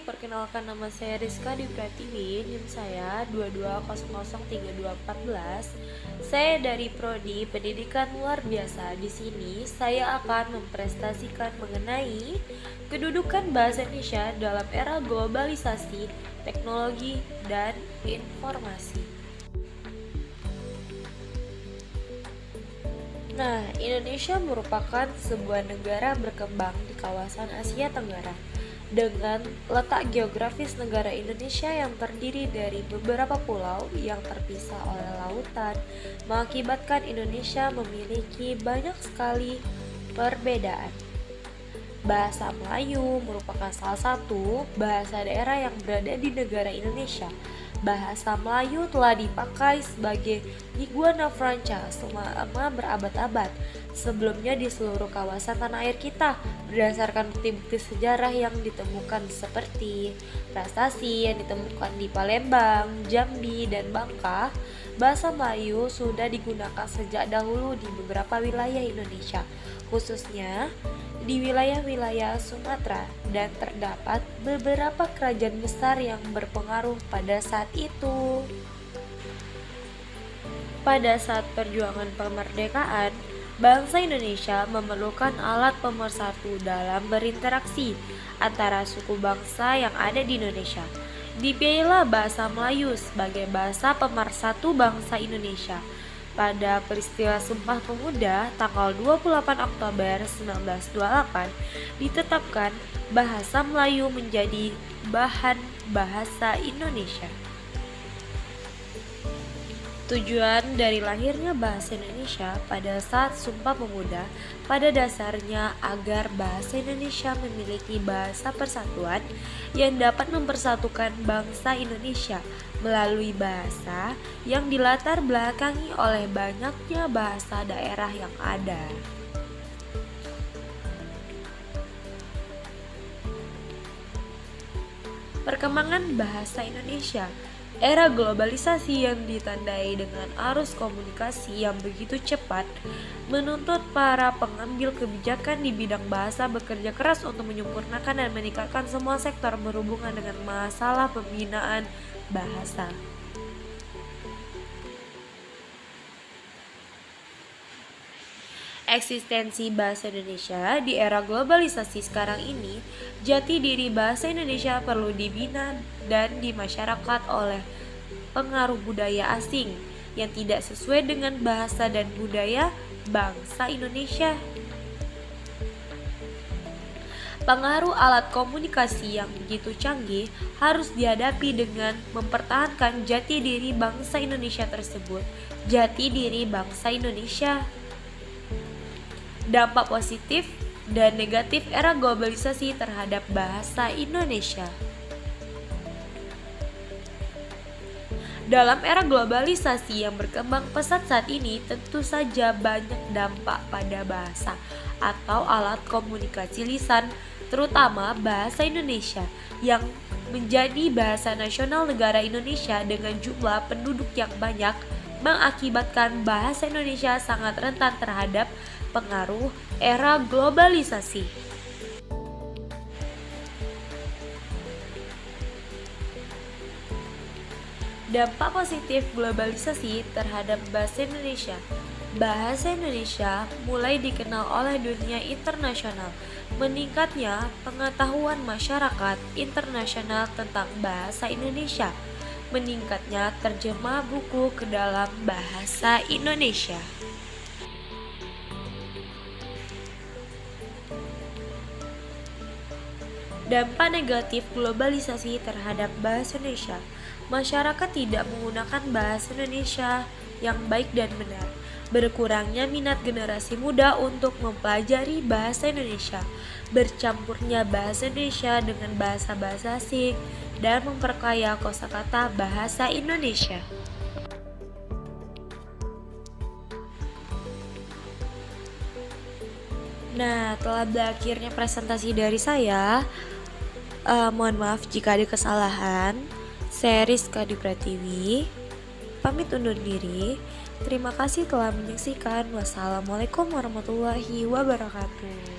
perkenalkan nama saya Rizka di Pratiwi, NIM saya 22003214. Saya dari Prodi Pendidikan Luar Biasa. Di sini saya akan mempresentasikan mengenai kedudukan bahasa Indonesia dalam era globalisasi, teknologi, dan informasi. Nah, Indonesia merupakan sebuah negara berkembang di kawasan Asia Tenggara dengan letak geografis negara Indonesia yang terdiri dari beberapa pulau yang terpisah oleh lautan, mengakibatkan Indonesia memiliki banyak sekali perbedaan. Bahasa Melayu merupakan salah satu bahasa daerah yang berada di negara Indonesia. Bahasa Melayu telah dipakai sebagai lingua franca selama berabad-abad. Sebelumnya di seluruh kawasan tanah air kita, berdasarkan bukti-bukti sejarah yang ditemukan seperti prasasti yang ditemukan di Palembang, Jambi, dan Bangka, bahasa Melayu sudah digunakan sejak dahulu di beberapa wilayah Indonesia, khususnya di wilayah-wilayah Sumatera, dan terdapat beberapa kerajaan besar yang berpengaruh pada saat itu. Pada saat perjuangan kemerdekaan, bangsa Indonesia memerlukan alat pemersatu dalam berinteraksi antara suku bangsa yang ada di Indonesia. Dipilihlah bahasa Melayu sebagai bahasa pemersatu bangsa Indonesia. Pada peristiwa Sumpah Pemuda tanggal 28 Oktober 1928 ditetapkan bahasa Melayu menjadi bahan bahasa Indonesia. Tujuan dari lahirnya bahasa Indonesia pada saat Sumpah Pemuda pada dasarnya agar bahasa Indonesia memiliki bahasa persatuan yang dapat mempersatukan bangsa Indonesia melalui bahasa yang dilatar belakangi oleh banyaknya bahasa daerah yang ada. Perkembangan bahasa Indonesia. Era globalisasi yang ditandai dengan arus komunikasi yang begitu cepat menuntut para pengambil kebijakan di bidang bahasa bekerja keras untuk menyempurnakan dan meningkatkan semua sektor berhubungan dengan masalah pembinaan bahasa. Eksistensi bahasa Indonesia di era globalisasi sekarang ini, jati diri bahasa Indonesia perlu dibina dan dimasyarakat oleh pengaruh budaya asing yang tidak sesuai dengan bahasa dan budaya bangsa Indonesia. Pengaruh alat komunikasi yang begitu canggih harus dihadapi dengan mempertahankan jati diri bangsa Indonesia tersebut. Jati diri bangsa Indonesia. Dampak positif dan negatif era globalisasi terhadap bahasa Indonesia. Dalam era globalisasi yang berkembang pesat saat ini, tentu saja banyak dampak pada bahasa atau alat komunikasi lisan, terutama bahasa Indonesia yang menjadi bahasa nasional negara Indonesia dengan jumlah penduduk yang banyak, mengakibatkan bahasa Indonesia sangat rentan terhadap pengaruh era globalisasi. Dampak positif globalisasi terhadap bahasa Indonesia. Bahasa Indonesia mulai dikenal oleh dunia internasional. Meningkatnya pengetahuan masyarakat internasional tentang bahasa Indonesia. Meningkatnya terjemah buku ke dalam bahasa Indonesia. Dampak negatif globalisasi terhadap bahasa Indonesia. Masyarakat tidak menggunakan bahasa Indonesia yang baik dan benar. Berkurangnya minat generasi muda untuk mempelajari bahasa Indonesia. Bercampurnya bahasa Indonesia dengan bahasa-bahasa asing dan memperkaya kosakata bahasa Indonesia. Nah, telah berakhirnya presentasi dari saya. Mohon maaf jika ada kesalahan. Saya Rizka di Pratiwi, pamit undur diri. Terima kasih telah menyaksikan. Wassalamualaikum warahmatullahi wabarakatuh.